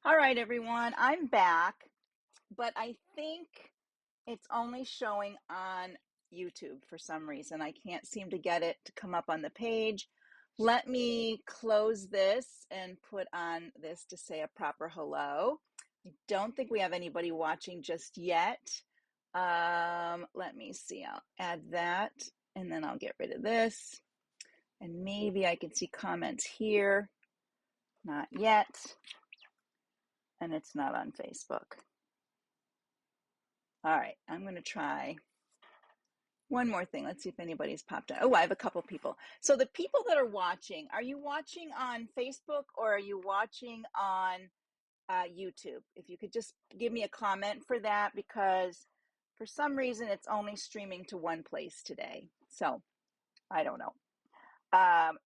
All right, everyone, I'm back, but I think it's only showing on YouTube for some reason. I can't seem to get it to come up on the page. Let me close this and put on this to say a proper hello. I don't think we have anybody watching just yet. Let me see, I'll add that and then I'll get rid of this. And maybe I can see comments here. Not yet. And it's not on Facebook. All right, I'm going to try one more thing. Let's see if anybody's popped on. Oh, I have a couple people. So the people that are watching, are you watching on Facebook or are you watching on YouTube? If you could just give me a comment for that, because for some reason it's only streaming to one place today. So I don't know.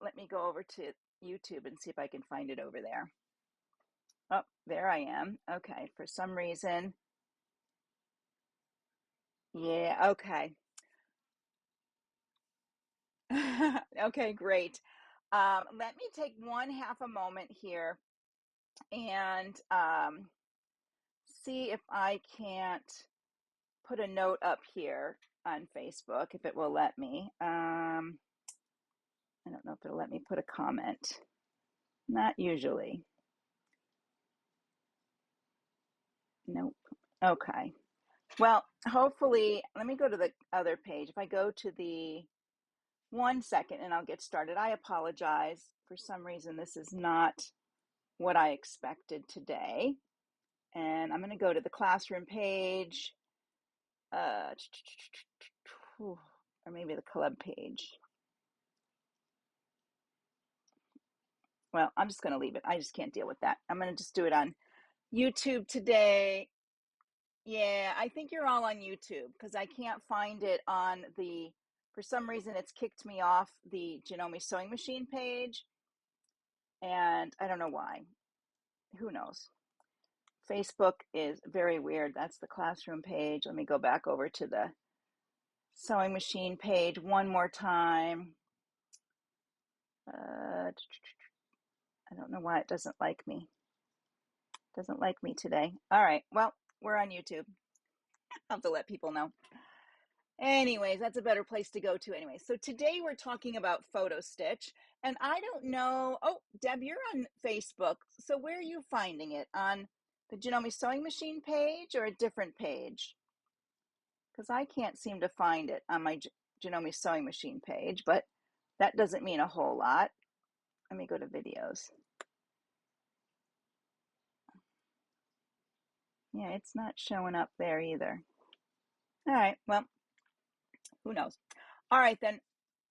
Let me go over to YouTube and see if I can find it over there. Oh, there I am. Okay, for some reason. Yeah, okay. Okay, great. Let me take one half a moment here and see if I can't put a note up here on Facebook, if it will let me. I don't know if it'll let me put a comment. Not usually. Nope. Okay. Well, hopefully, let me go to the other page. If I go to the 1 second and I'll get started. I apologize. For some reason, this is not what I expected today. And I'm going to go to the classroom page, or maybe the club page. Well, I'm just going to leave it. I just can't deal with that. I'm going to just do it on YouTube today. Yeah, I think you're all on YouTube because I can't find it on the, for some reason, it's kicked me off the Janome Sewing Machine page. And I don't know why. Who knows? Facebook is very weird. That's the classroom page. Let me go back over to the sewing machine page one more time. I don't know why it doesn't like me. It doesn't like me today. All right, well, we're on YouTube. I'll have to let people know. Anyways, that's a better place to go to anyway. So today we're talking about PhotoStitch, and I don't know. Oh, Deb, you're on Facebook. So where are you finding it? On the Janome Sewing Machine page or a different page? Because I can't seem to find it on my Janome Sewing Machine page, but that doesn't mean a whole lot. Let me go to videos. Yeah, it's not showing up there either. All right, well, who knows? All right, then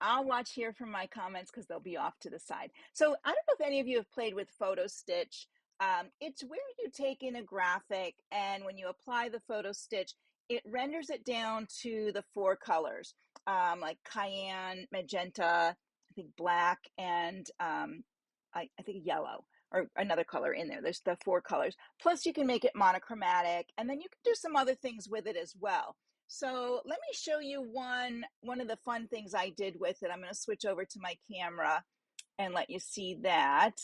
I'll watch here from my comments because they'll be off to the side. So I don't know if any of you have played with PhotoStitch. It's where you take in a graphic and when you apply the PhotoStitch, it renders it down to the 4 colors, like cayenne, magenta, I think black, and I think yellow, or another color in there. There's the 4 colors. Plus you can make it monochromatic, and then you can do some other things with it as well. So let me show you one of the fun things I did with it. I'm going to switch over to my camera and let you see that.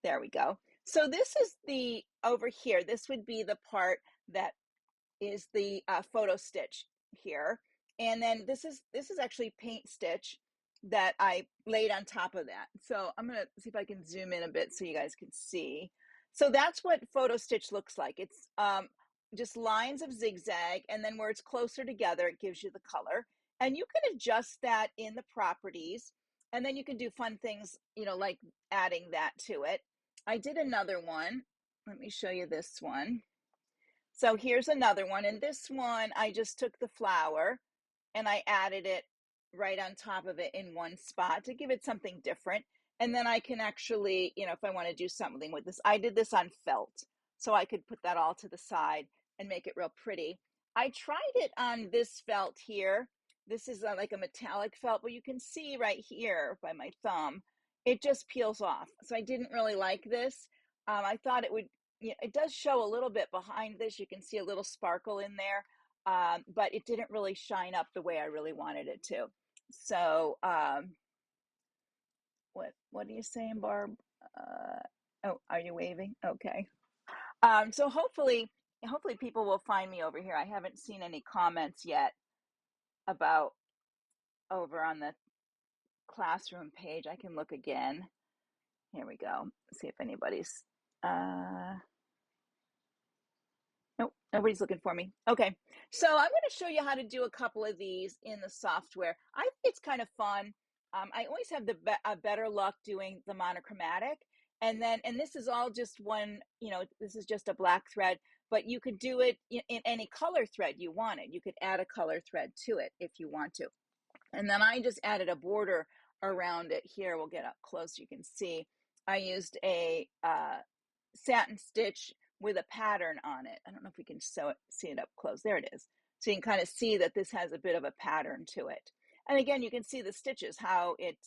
There we go. So this is the, over here, this would be the part that is the PhotoStitch here. And then this is actually paint stitch that I laid on top of that. So I'm going to see if I can zoom in a bit so you guys can see. So that's what PhotoStitch looks like. It's just lines of zigzag, and then where it's closer together, it gives you the color. And you can adjust that in the properties, and then you can do fun things, you know, like adding that to it. I did another one. Let me show you this one. So here's another one. And this one, I just took the flower and I added it right on top of it in one spot to give it something different. And then I can actually, you know, if I want to do something with this, I did this on felt. So I could put that all to the side and make it real pretty. I tried it on this felt here. This is like a metallic felt, but you can see right here by my thumb, it just peels off. So I didn't really like this. I thought it would, it does show a little bit behind this. You can see a little sparkle in there, but it didn't really shine up the way I really wanted it to. So what are you saying, Barb? Oh, are you waving? Okay. So hopefully people will find me over here. I haven't seen any comments yet about over on the classroom page. I can look again. Here we go. See if anybody's nope, nobody's looking for me. Okay, so I'm going to show you how to do a couple of these in the software. I think it's kind of fun. I always have better luck doing the monochromatic, and this is all just one. This is just a black thread, but you could do it in any color thread you wanted. You could add a color thread to it if you want to. And then I just added a border around it here. We'll get up close. You can see I used a satin stitch with a pattern on it. I don't know if we can see it up close. There it is. So you can kind of see that this has a bit of a pattern to it. And again, you can see the stitches, how it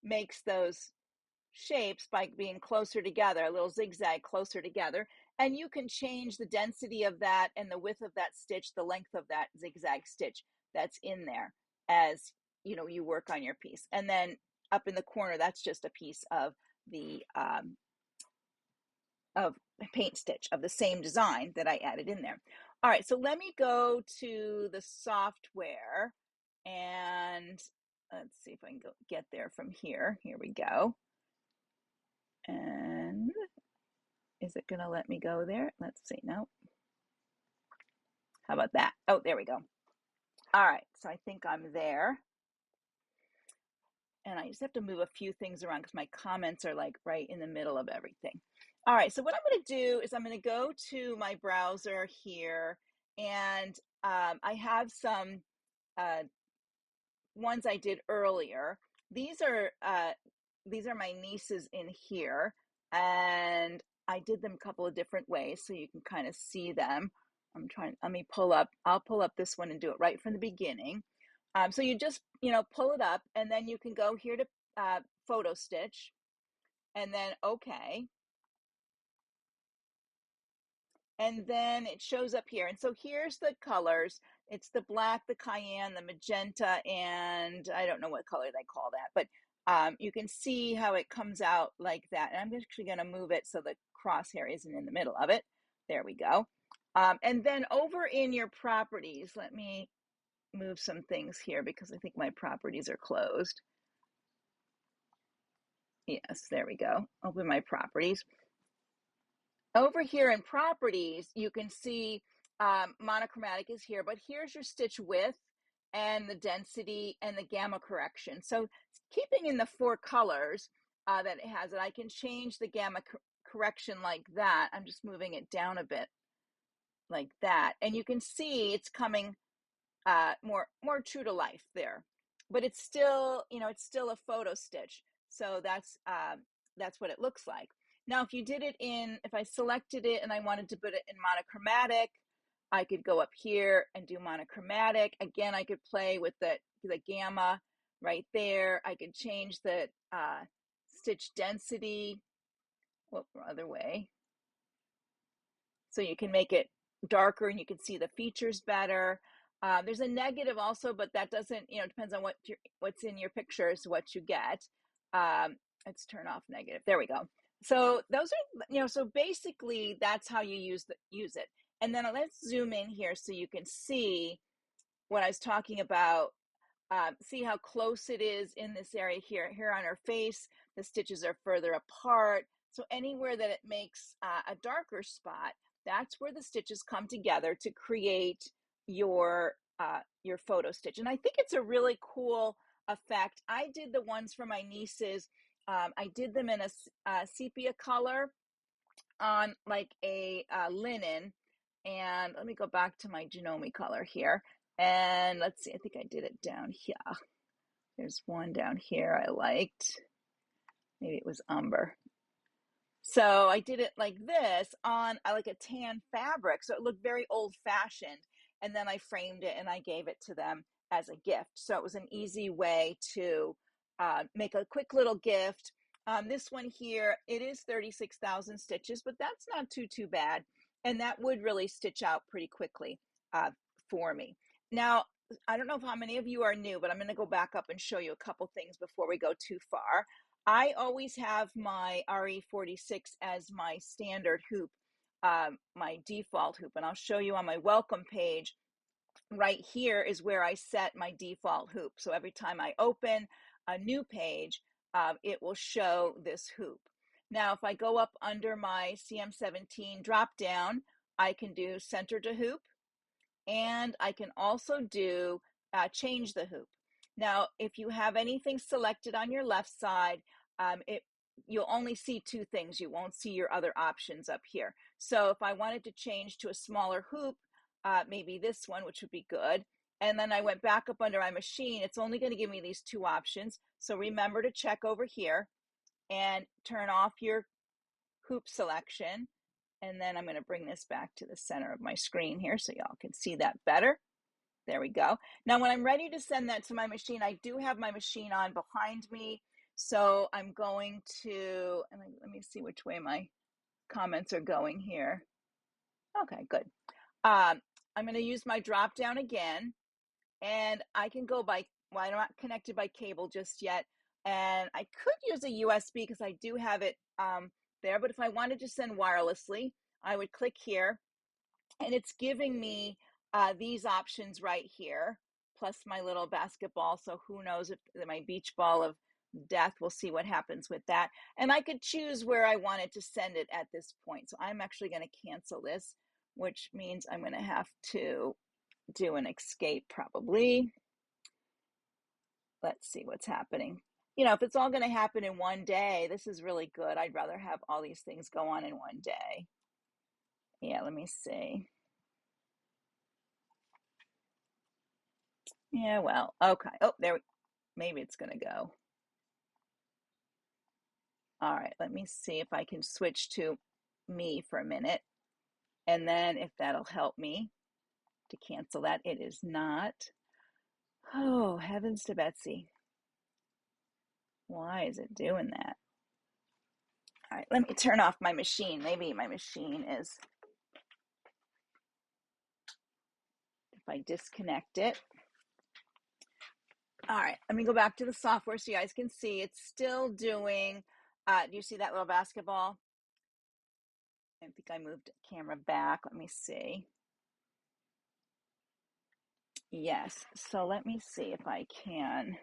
makes those shapes by being closer together, a little zigzag closer together. And you can change the density of that and the width of that stitch, the length of that zigzag stitch that's in there as you work on your piece. And then up in the corner, that's just a piece of the paint stitch of the same design that I added in there. All right, so let me go to the software and let's see if I can get there from here. Here we go. And is it going to let me go there? Let's see. No. How about that? Oh, there we go. All right, so I think I'm there. And I just have to move a few things around because my comments are like right in the middle of everything. All right, so what I'm going to do is I'm going to go to my browser here, and I have some ones I did earlier. These are my nieces in here, and I did them a couple of different ways so you can kind of see them. I'll pull up this one and do it right from the beginning. So you just, pull it up, and then you can go here to PhotoStitch, and then OK. And then it shows up here. And so here's the colors. It's the black, the cayenne, the magenta, and I don't know what color they call that, but you can see how it comes out like that. And I'm actually going to move it so the crosshair isn't in the middle of it. There we go. And then over in your properties, let me move some things here because I think my properties are closed. Yes, there we go. Open my properties. Over here in properties, you can see monochromatic is here, but here's your stitch width and the density and the gamma correction. So keeping in the 4 colors that it has, I can change the gamma correction like that. I'm just moving it down a bit like that. And you can see it's coming more true to life there, but it's still, it's still a photo stitch. So that's what it looks like. Now, if I selected it and I wanted to put it in monochromatic, I could go up here and do monochromatic. Again, I could play with the gamma right there. I could change the stitch density. Other way. So you can make it darker and you can see the features better. There's a negative also, but that doesn't, it depends on what's in your pictures, what you get. Let's turn off negative. There we go. So those are, so basically that's how you use it. And then let's zoom in here so you can see what I was talking about. See how close it is in this area here. Here on her face, the stitches are further apart. So anywhere that it makes a darker spot, that's where the stitches come together to create your photo stitch. And I think it's a really cool effect. I did the ones for my nieces. I did them in a sepia color on like a linen. And let me go back to my Janome color here. And let's see, I think I did it down here. There's one down here I liked. Maybe it was umber. So I did it like this on like a tan fabric. So it looked very old fashioned. And then I framed it and I gave it to them as a gift. So it was an easy way to make a quick little gift. This one here, it is 36,000 stitches, but that's not too bad. And that would really stitch out pretty quickly for me. Now, I don't know how many of you are new, but I'm going to go back up and show you a couple things before we go too far. I always have my RE46 as my standard hoop. my default hoop. And I'll show you on my welcome page. Right here is where I set my default hoop. So every time I open a new page, it will show this hoop. Now, if I go up under my CM17 drop down, I can do center to hoop, and I can also do change the hoop. Now, if you have anything selected on your left side, you'll only see two things. You won't see your other options up here. So if I wanted to change to a smaller hoop, maybe this one, which would be good, and then I went back up under my machine, it's only going to give me these two options. So remember to check over here and turn off your hoop selection. And then I'm going to bring this back to the center of my screen here so y'all can see that better. There we go. Now, when I'm ready to send that to my machine, I do have my machine on behind me. So I'm going to, let me see which way my comments are going here. Okay, good. I'm going to use my drop down again, and I can go by, well, I'm not connected by cable just yet. And I could use a USB because I do have it there. But if I wanted to send wirelessly, I would click here, and it's giving me these options right here, plus my little basketball. So who knows if my beach ball of death, we'll see what happens with that. And I could choose where I wanted to send it at this point. So I'm actually going to cancel this, which means I'm going to have to do an escape probably. Let's see what's happening. You know, if it's all going to happen in one day, this is really good. I'd rather have all these things go on in one day. Yeah, let me see. Yeah, well, okay. Oh, there, maybe it's going to go. All right, let me see if I can switch to me for a minute. And then if that'll help me to cancel that. It is not. Oh, heavens to Betsy. Why is it doing that? All right, let me turn off my machine. Maybe my machine is, if I disconnect it. All right, let me go back to the software so you guys can see it's still doing, do you see that little basketball? I think I moved the camera back. Let me see. Yes, so let me see if I can,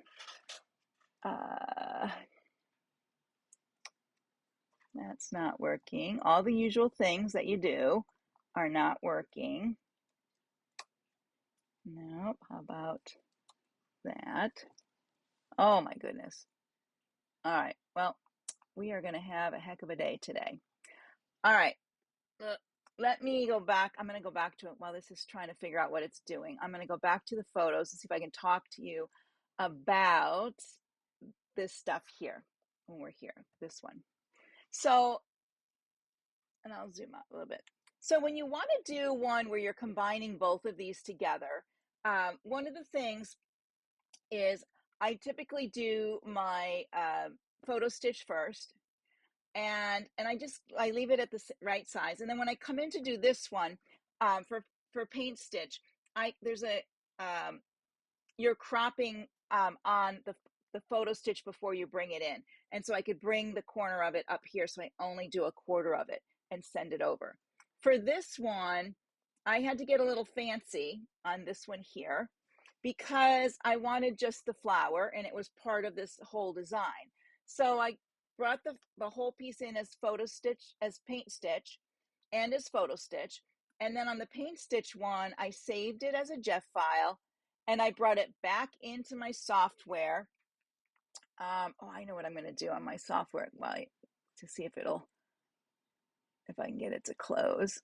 that's not working. All the usual things that you do are not working. Nope, how about that? Oh my goodness. All right, well, we are gonna have a heck of a day today. All right, let me go back. I'm gonna go back to it while this is trying to figure out what it's doing. I'm gonna go back to the photos and see if I can talk to you about this stuff here when we're here, this one. So, and I'll zoom out a little bit. So when you want to do one where you're combining both of these together, one of the things is I typically do my PhotoStitch first, and I leave it at the right size, and then when I come in to do this one for paint stitch, there's a you're cropping on the PhotoStitch before you bring it in, and so I could bring the corner of it up here, so I only do a quarter of it and send it over. For this one, I had to get a little fancy on this one here because I wanted just the flower and it was part of this whole design. So I brought the whole piece in as PhotoStitch, as paint stitch, and as PhotoStitch. And then on the paint stitch one, I saved it as a JEF file and I brought it back into my software. Oh, I know what I'm going to do on my software to see if I can get it to close.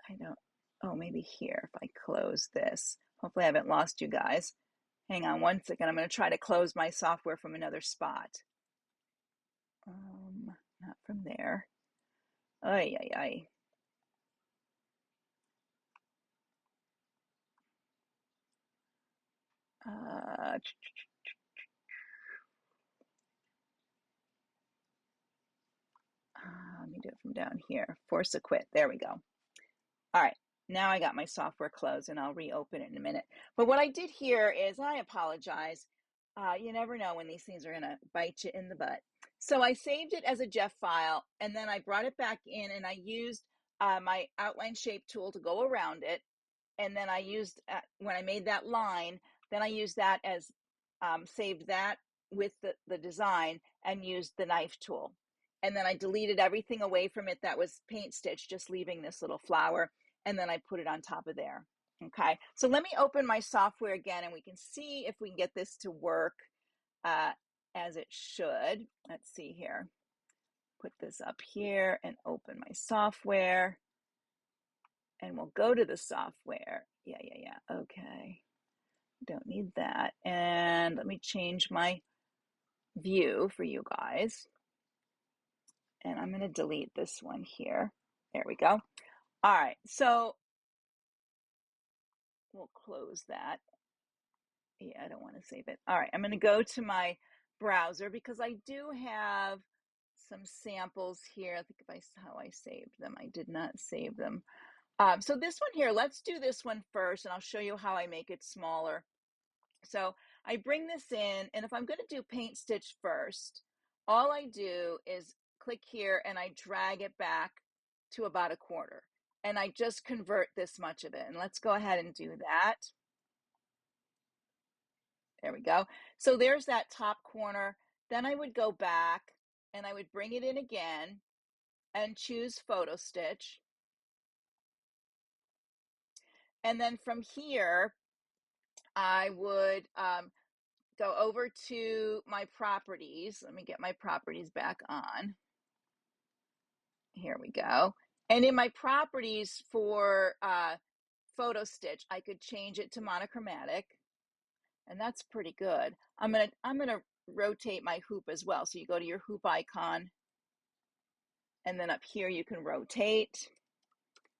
I don't, oh, maybe here if I close this. Hopefully I haven't lost you guys. Hang on one second. I'm going to try to close my software from another spot. Not from there. Ay, ay, ay. Let me do it from down here. Force a quit. There we go. All right. Now I got my software closed and I'll reopen it in a minute. But what I did here is, I apologize. You never know when these things are gonna bite you in the butt. So I saved it as a JEF file, and then I brought it back in, and I used my outline shape tool to go around it. And then I used, when I made that line, then I used that as, saved that with the design and used the knife tool. And then I deleted everything away from it that was paint stitch, just leaving this little flower. And then I put it on top of there. Okay, so let me open my software again and we can see if we can get this to work as it should. Let's see here. Put this up here and open my software. And we'll go to the software. Yeah. Okay. Don't need that. And let me change my view for you guys. And I'm going to delete this one here. There we go. All right. So we'll close that. Yeah, I don't want to save it. All right. I'm going to go to my browser because I do have some samples here. I think if how I saved them, I did not save them. So this one here, let's do this one first, and I'll show you how I make it smaller. So I bring this in, and if I'm going to do paint stitch first, all I do is click here and I drag it back to about a quarter, and I just convert this much of it. And let's go ahead and do that. There we go. So there's that top corner. Then I would go back and I would bring it in again and choose PhotoStitch. And then from here, I would go over to my properties. Let me get my properties back on. Here we go. And in my properties for PhotoStitch, I could change it to monochromatic, and that's pretty good. I'm gonna rotate my hoop as well. So you go to your hoop icon, and then up here you can rotate.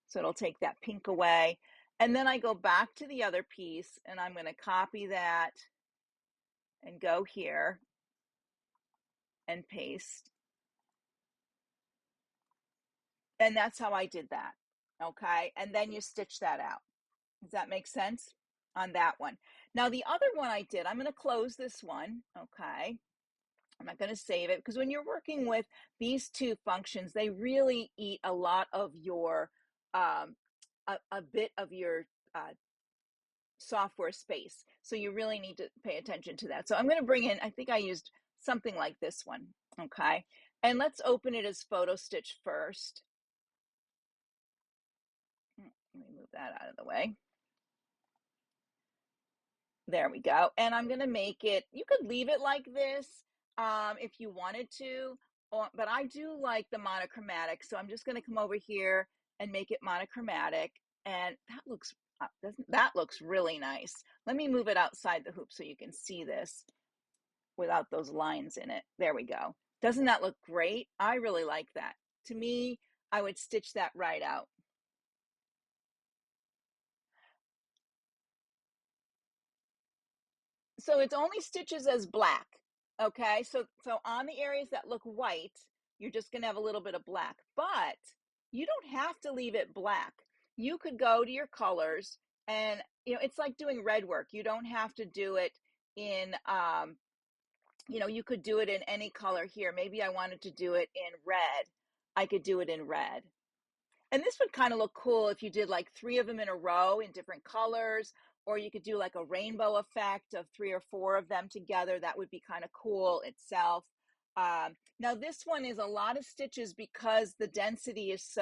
So it'll take that pink away. And then I go back to the other piece, and I'm going to copy that and go here and paste. And that's how I did that. Okay. And then you stitch that out. Does that make sense on that one? Now, the other one I did, I'm going to close this one. Okay. I'm not going to save it because when you're working with these two functions, they really eat a lot of your, a bit of your software space. So you really need to pay attention to that. So I'm going to bring in, I think I used something like this one. Okay. And let's open it as PhotoStitch first. Let me move that out of the way. There we go. And I'm going to make it, you could leave it like this if you wanted to, but I do like the monochromatic. So I'm just going to come over here and make it monochromatic. And that looks really nice. Let me move it outside the hoop so you can see this without those lines in it. There we go. Doesn't that look great? I really like that. To me, I would stitch that right out. So it's only stitches as black. Okay, so on the areas that look white, you're just going to have a little bit of black, but you don't have to leave it black. You could go to your colors, and it's like doing red work. You don't have to do it in you could do it in any color here. Maybe I wanted to do it in red. I could do it in red. And this would kind of look cool if you did like 3 of them in a row in different colors, or you could do like a rainbow effect of 3 or 4 of them together. That would be kind of cool itself. Now this one is a lot of stitches because the density is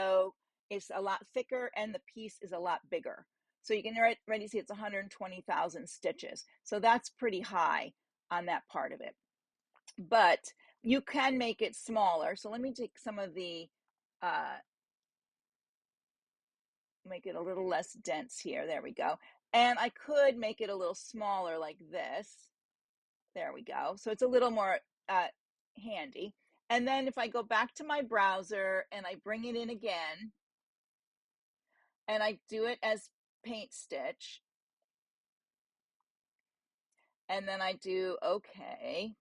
a lot thicker and the piece is a lot bigger. So you can already see it's 120,000 stitches. So that's pretty high on that part of it. But you can make it smaller. So let me take some of the make it a little less dense here. There we go. And I could make it a little smaller like this. There we go. So it's a little more handy. And then if I go back to my browser and I bring it in again, and I do it as paint stitch, and then I do okay.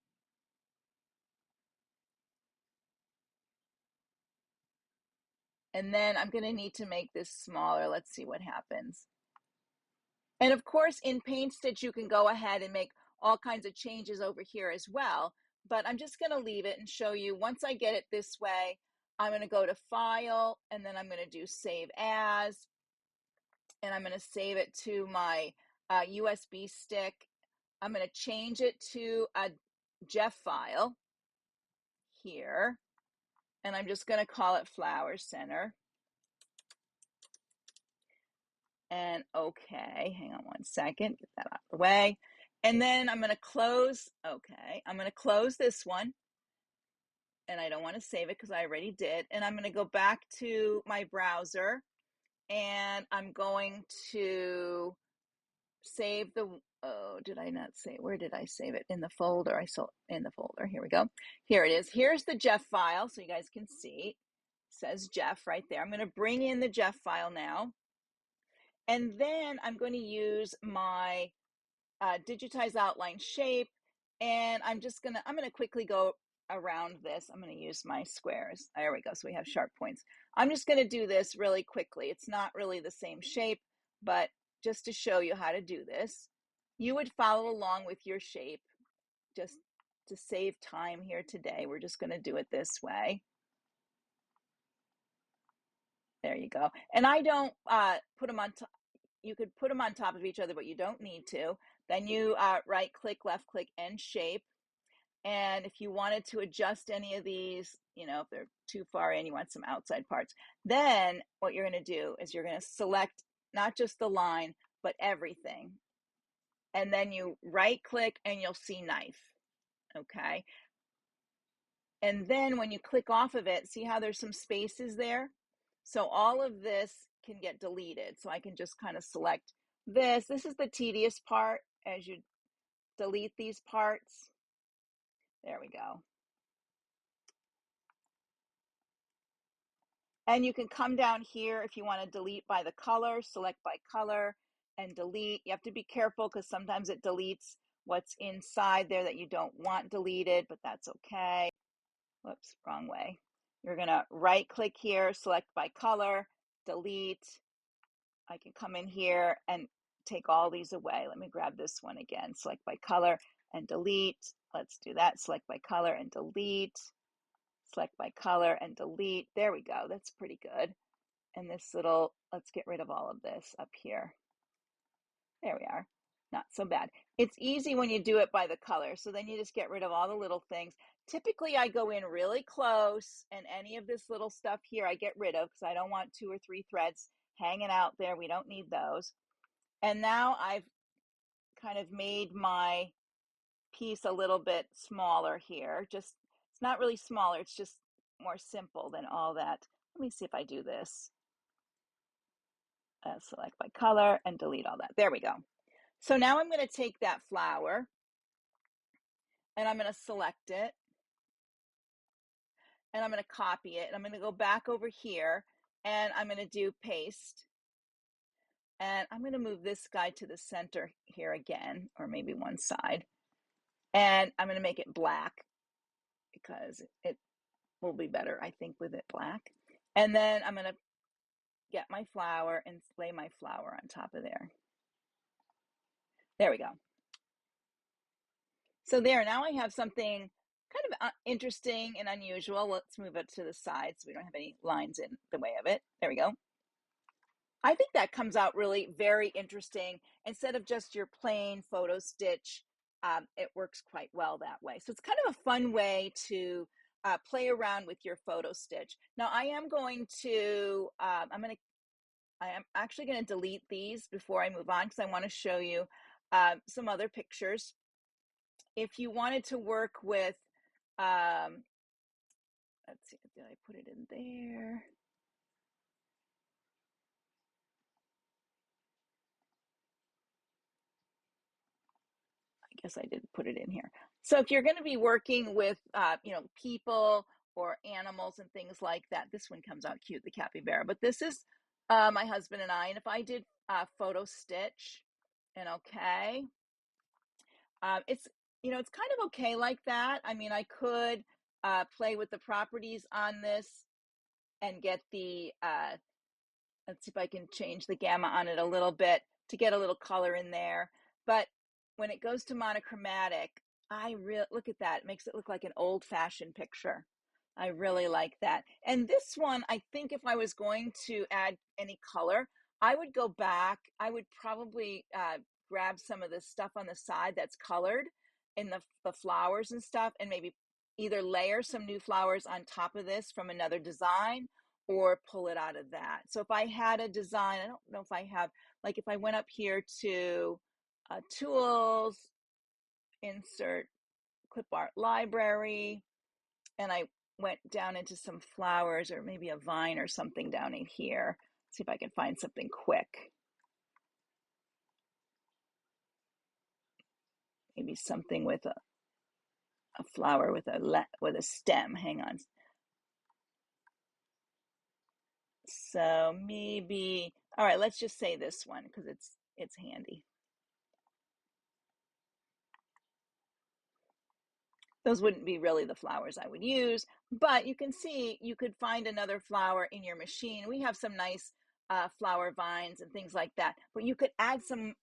And then I'm going to need to make this smaller. Let's see what happens. And of course, in PaintStitch, you can go ahead and make all kinds of changes over here as well. But I'm just going to leave it and show you once I get it this way, I'm going to go to File, and then I'm going to do Save As. And I'm going to save it to my USB stick. I'm going to change it to a Jeff file here. And I'm just going to call it Flower Center. And okay, hang on one second, get that out of the way. And then I'm going to close, okay, I'm going to close this one. And I don't want to save it because I already did. And I'm going to go back to my browser and I'm going to save the, oh, did I not save, where did I save it? In the folder, I saw in the folder, here we go. Here it is, here's the Jeff file so you guys can see. It says Jeff right there. I'm going to bring in the Jeff file now. And then I'm going to use my digitize outline shape. And I'm going to quickly go around this. I'm going to use my squares. There we go. So we have sharp points. I'm just going to do this really quickly. It's not really the same shape, but just to show you how to do this, you would follow along with your shape. Just to save time here today, we're just going to do it this way. There you go. And I don't put them on top. You could put them on top of each other, but you don't need to. Then you right click, left click, and shape. And if you wanted to adjust any of these, you know, if they're too far in, you want some outside parts, then what you're going to do is you're going to select not just the line, but everything. And then you right click and you'll see knife. Okay. And then when you click off of it, see how there's some spaces there? So all of this can get deleted. So I can just kind of select this. This is the tedious part as you delete these parts. There we go. And you can come down here if you want to delete by the color, select by color and delete. You have to be careful because sometimes it deletes what's inside there that you don't want deleted, but that's okay. Whoops, wrong way. You're going to right click here, select by color, delete. I can come in here and take all these away. Let me grab this one again, select by color and delete. Let's do that, select by color and delete. Select by color and delete. There we go, that's pretty good. And this little, let's get rid of all of this up here. There we are, not so bad. It's easy when you do it by the color. So then you just get rid of all the little things. Typically I go in really close and any of this little stuff here I get rid of because I don't want 2 or 3 threads hanging out there. We don't need those. And now I've kind of made my piece a little bit smaller here. Just, it's not really smaller, it's just more simple than all that. Let me see if I do this. Select by color and delete all that. There we go. So now I'm going to take that flower and I'm going to select it and I'm going to copy it and I'm going to go back over here and I'm going to do paste. And I'm going to move this guy to the center here again, or maybe one side. And I'm going to make it black because it will be better, I think, with it black. And then I'm going to get my flower and lay my flower on top of there. There we go. So there, now I have something kind of interesting and unusual. Let's move it to the side so we don't have any lines in the way of it. There we go. I think that comes out really very interesting. Instead of just your plain photo stitch, it works quite well that way. So it's kind of a fun way to play around with your photo stitch. Now I am going to, I am actually going to delete these before I move on because I want to show you some other pictures. If you wanted to work with, let's see, did I put it in there? I guess I didn't put it in here. So if you're going to be working with, you know, people or animals and things like that, this one comes out cute, the capybara. But this is my husband and I. And if I did photo stitch, and okay, it's, you know, it's kind of okay like that. I mean, I could play with the properties on this and get the, let's see if I can change the gamma on it a little bit to get a little color in there. But when it goes to monochromatic, look at that. It makes it look like an old-fashioned picture. I really like that. And this one, I think if I was going to add any color, I would go back. I would probably grab some of the stuff on the side that's colored in the flowers and stuff, and maybe either layer some new flowers on top of this from another design or pull it out of that. So if I had a design, I don't know if I have, like if I went up here to tools, insert clip art library, and I went down into some flowers or maybe a vine or something down in here. See if I can find something quick. Maybe something with a flower with a stem. Hang on. So maybe, all right, let's just say this one because it's handy. Those wouldn't be really the flowers I would use, but you can see you could find another flower in your machine. We have some nice flower vines and things like that, but you could add some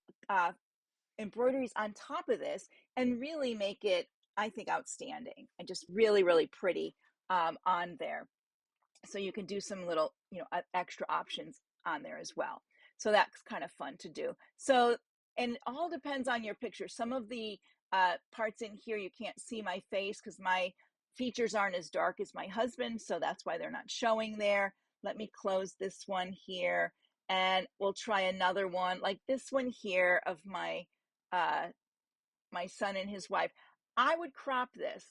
embroideries on top of this and really make it, I think, outstanding and just really, really pretty on there. So you can do some little, extra options on there as well. So that's kind of fun to do. So, and it all depends on your picture. Some of the parts in here, you can't see my face because my features aren't as dark as my husband. So that's why they're not showing there. Let me close this one here and we'll try another one like this one here of my my son and his wife. I would crop this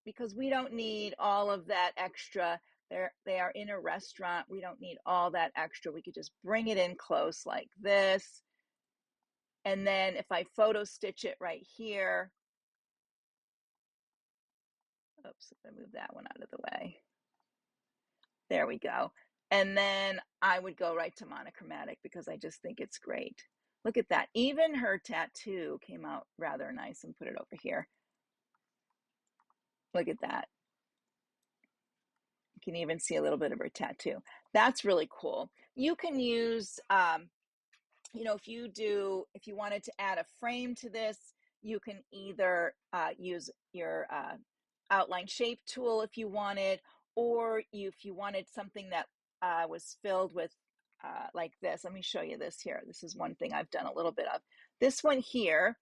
because we don't need all of that extra. They are in a restaurant. We don't need all that extra. We could just bring it in close like this. And then if I photo stitch it right here, oops, I move that one out of the way. There we go. And then I would go right to monochromatic because I just think it's great. Look at that. Even her tattoo came out rather nice, and put it over here. Look at that. You can even see a little bit of her tattoo. That's really cool. You can use, if you wanted to add a frame to this, you can either use your outline shape tool if you wanted, or if you wanted something that was filled with like this. Let me show you this here. This is one thing I've done a little bit of. This one here,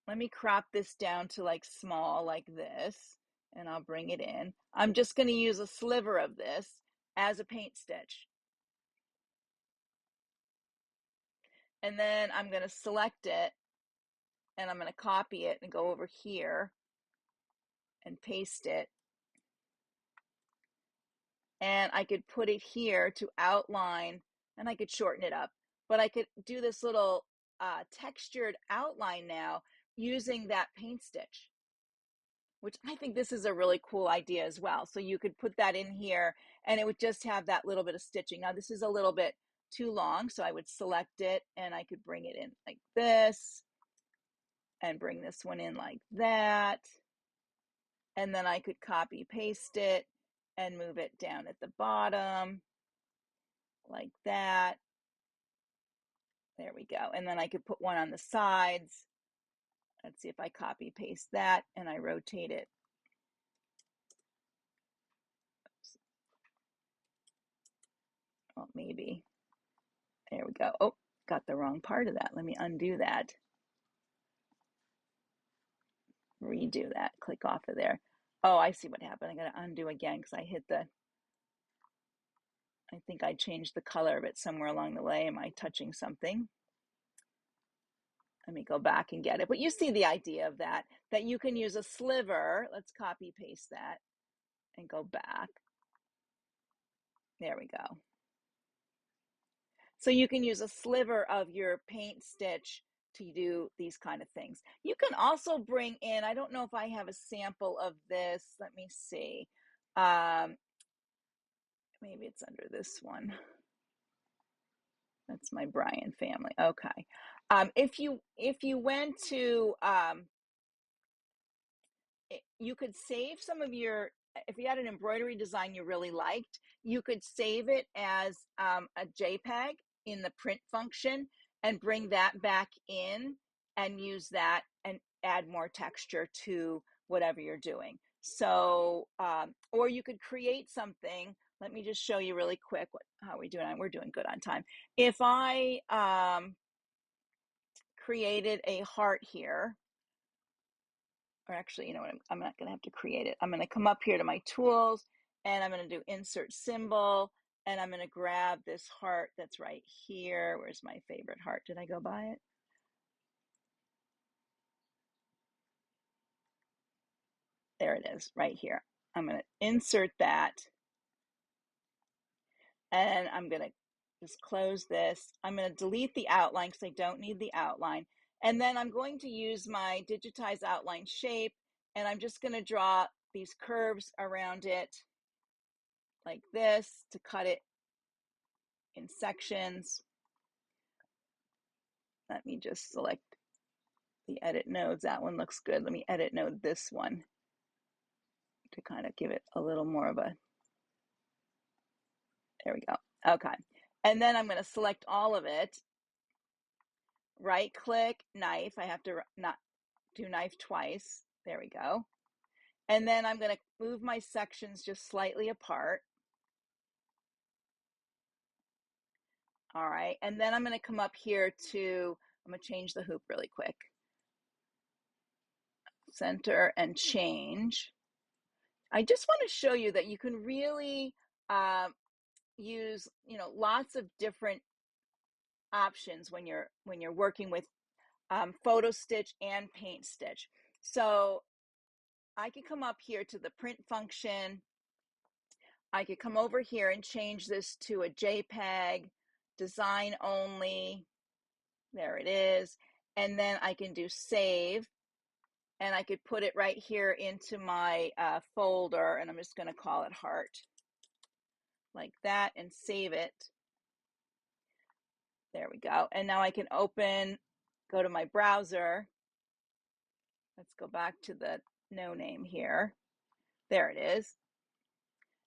let me crop this down to like small like this, and I'll bring it in. I'm just going to use a sliver of this as a paint stitch. And then I'm going to select it and I'm going to copy it and go over here and paste it. And I could put it here to outline, and I could shorten it up, but I could do this little textured outline now using that paint stitch, which I think this is a really cool idea as well. So you could put that in here and it would just have that little bit of stitching. Now this is a little bit too long, so I would select it and I could bring it in like this and bring this one in like that. And then I could copy paste it and move it down at the bottom like that. There we go. And then I could put one on the sides. Let's see if I copy paste that and I rotate it. Oops. Well, maybe. There we go. Oh, got the wrong part of that. Let me undo that. Redo that. Click off of there. Oh, I see what happened. I got to undo again because I hit I think I changed the color of it somewhere along the way. Am I touching something? Let me go back and get it. But you see the idea of that you can use a sliver. Let's copy paste that and go back. There we go. So you can use a sliver of your paint stitch to do these kind of things. You can also bring in, I don't know if I have a sample of this. Let me see. Maybe it's under this one. That's my Brian family. Okay. If you went to you could save some of your, if you had an embroidery design you really liked, you could save it as a JPEG in the print function and bring that back in and use that and add more texture to whatever you're doing. So, or you could create something. Let me just show you really quick how we're doing. We're doing good on time. If I created a heart here, or actually, you know what, I'm not going to have to create it. I'm going to come up here to my tools and I'm going to do insert symbol, and I'm going to grab this heart that's right here. Where's my favorite heart? Did I go by it? There it is, right here. I'm going to insert that, and I'm going to just close this. I'm going to delete the outline because I don't need the outline. And then I'm going to use my digitize outline shape, and I'm just going to draw these curves around it like this to cut it in sections. Let me just select the edit nodes. That one looks good. Let me edit node this one to kind of give it a little more of a, there we go. Okay. And then I'm going to select all of it, right click, knife. I have to not do knife twice. There we go. And then I'm going to move my sections just slightly apart. All right. And then I'm going to come up here to, I'm going to change the hoop really quick. Center and change. I just want to show you that you can really use, you know, lots of different options when you're working with PhotoStitch and PaintStitch. So I could come up here to the print function. I could come over here and change this to a JPEG, design only. There it is. And then I can do save, and I could put it right here into my folder, and I'm just going to call it heart like that and save it. There we go. And now I can go to my browser. Let's go back to the no name here. There it is.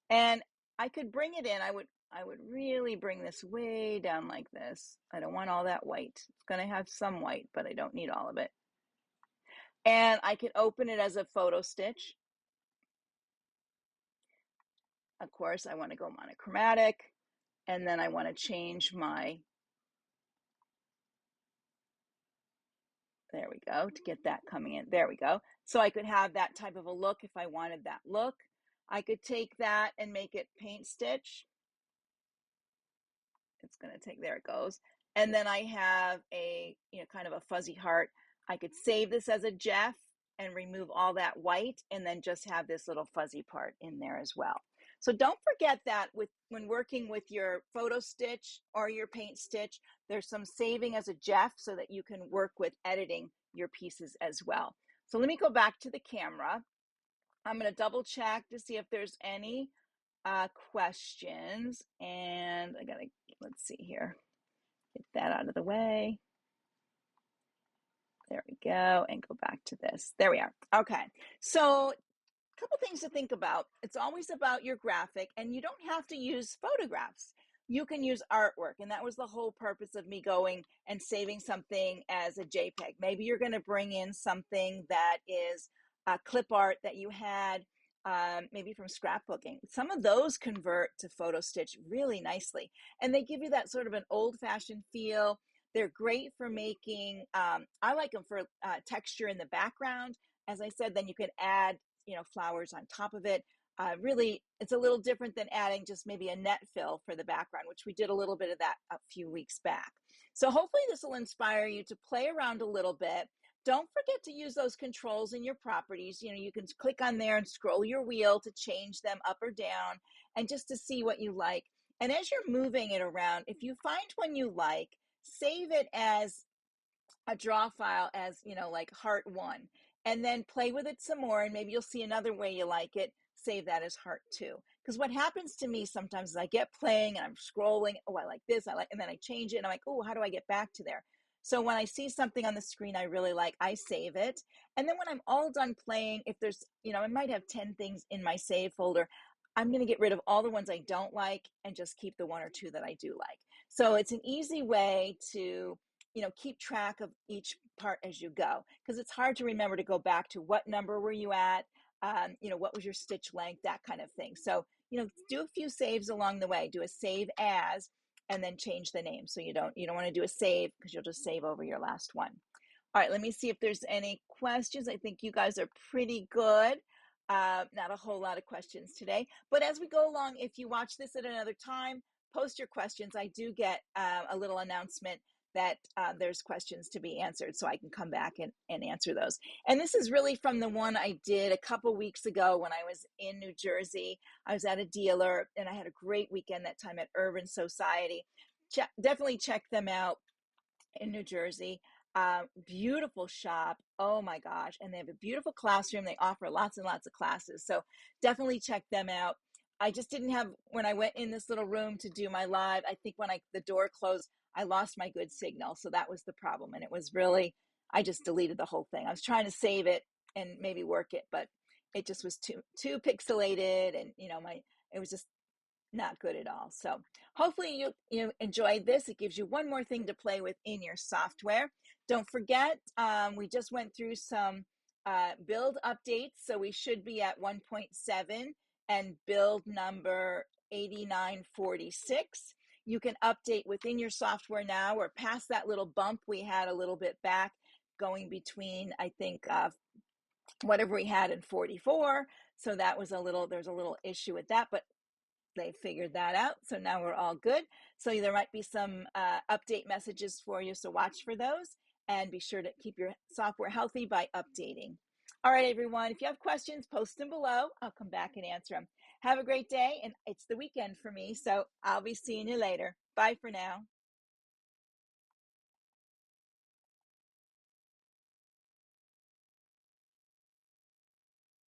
And I could bring it in. I would really bring this way down like this. I don't want all that white. It's going to have some white, but I don't need all of it. And I can open it as a PhotoStitch. Of course, I want to go monochromatic, and then I want to change my, there we go, to get that coming in. There we go. So I could have that type of a look if I wanted that look. I could take that and make it PaintStitch. It's going to take, there it goes. And then I have a, you know, kind of a fuzzy heart. I could save this as a GIF and remove all that white and then just have this little fuzzy part in there as well. So don't forget that when working with your PhotoStitch or your PaintStitch, there's some saving as a GIF so that you can work with editing your pieces as well. So let me go back to the camera. I'm going to double check to see if there's any questions, and I gotta, let's see here, get that out of the way. There we go, and go back to this. There we are. Okay, so a couple things to think about. It's always about your graphic, and you don't have to use photographs. You can use artwork, and that was the whole purpose of me going and saving something as a JPEG. Maybe you're going to bring in something that is a clip art that you had maybe from scrapbooking. Some of those convert to PhotoStitch really nicely, and they give you that sort of an old-fashioned feel. They're great for making, I like them for texture in the background. As I said, then you can add, you know, flowers on top of it. Really, it's a little different than adding just maybe a net fill for the background, which we did a little bit of that a few weeks back. So hopefully this will inspire you to play around a little bit. Don't forget to use those controls in your properties. You know, you can click on there and scroll your wheel to change them up or down and just to see what you like. And as you're moving it around, if you find one you like, save it as a draw file as, you know, like heart 1, and then play with it some more, and maybe you'll see another way you like it. Save that as heart 2. Because what happens to me sometimes is I get playing and I'm scrolling, oh, I like this, I like, and then I change it and I'm like, oh, how do I get back to there? So when I see something on the screen I really like, I save it. And then when I'm all done playing, if there's, I might have 10 things in my save folder, I'm going to get rid of all the ones I don't like and just keep the one or two that I do like. So it's an easy way to, keep track of each part as you go, because it's hard to remember to go back to what number were you at, what was your stitch length, that kind of thing. So, do a few saves along the way. Do a save as, and then change the name. So you don't want to do a save because you'll just save over your last one. All right, let me see if there's any questions. I think you guys are pretty good. Not a whole lot of questions today, but as we go along, if you watch this at another time, post your questions. I do get a little announcement that there's questions to be answered, so I can come back and answer those. And this is really from the one I did a couple weeks ago when I was in New Jersey. I was at a dealer, and I had a great weekend that time at Urban Society. Definitely check them out in New Jersey. Beautiful shop. Oh my gosh. And they have a beautiful classroom. They offer lots and lots of classes. So definitely check them out. I just didn't have, when I went in this little room to do my live, I think when the door closed, I lost my good signal. So that was the problem. And it was really, I just deleted the whole thing. I was trying to save it and maybe work it, but it just was too pixelated, and it was just not good at all. So hopefully you enjoyed this. It gives you one more thing to play with in your software. Don't forget, we just went through some build updates. So we should be at 1.7 and build number 8946. You can update within your software now. We're past that little bump we had a little bit back, going between, I think, whatever we had in 44. So that was there's a little issue with that, but they figured that out. So now we're all good. So there might be some update messages for you. So watch for those and be sure to keep your software healthy by updating. All right, everyone, if you have questions, post them below. I'll come back and answer them. Have a great day. And it's the weekend for me, so I'll be seeing you later. Bye for now.